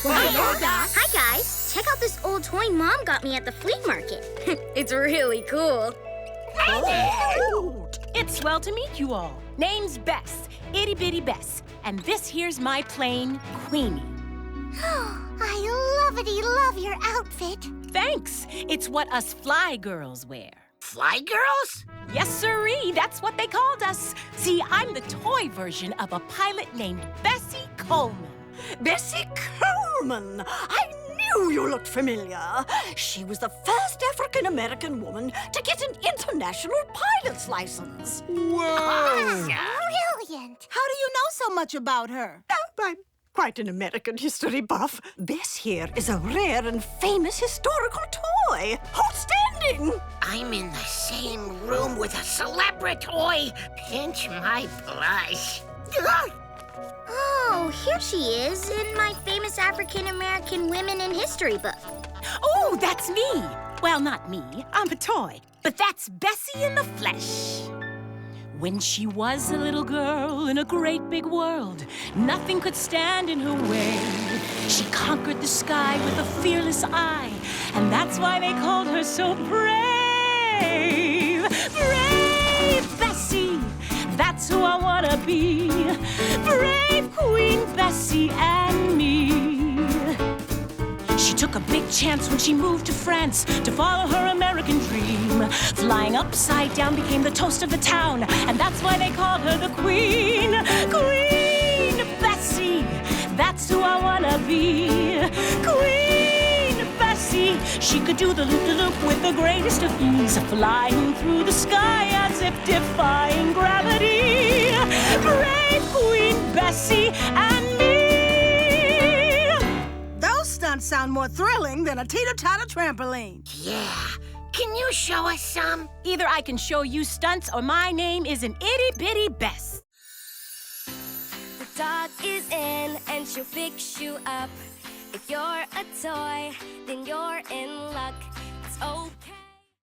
Hi, guys. Check out this old toy Mom got me at the flea market. It's really cool. It's swell to meet you all. Name's Bess, Itty Bitty Bess. And this here's my plane, Queenie. I love your outfit. Thanks. It's what us fly girls wear. Fly girls? Yes, sirree. That's what they called us. See, I'm the toy version of a pilot named Bessie Coleman. Bessie Coleman! I knew you looked familiar. She was the first African-American woman to get an international pilot's license. Whoa! Brilliant. How do you know so much about her? I'm quite an American history buff. Bess here is a rare and famous historical toy. Outstanding! I'm in the same room with a celebrity. Pinch my blush. Oh, here she is in my famous African-American women in history book. Oh, that's me. Well, not me. I'm a toy. But that's Bessie in the flesh. When she was a little girl in a great big world, nothing could stand in her way. She conquered the sky with a fearless eye, and that's why they called her so brave. Brave Bessie, that's who I wanna be. Brave Queen Bessie and me. She took a big chance when she moved to France to follow her American dream. Flying upside down became the toast of the town, and that's why they called her the Queen. Queen Bessie, that's who I wanna be. Queen Bessie, she could do the loop-de-loop with the greatest of ease, flying through the sky as if defying gravity. Brave Queen Bessie and me. Those stunts sound more thrilling than a teeter-totter trampoline. Yeah. Can you show us some? Either I can show you stunts or my name is an itty-bitty Bess. The dog is in and she'll fix you up. If you're a toy, then you're in luck. It's okay.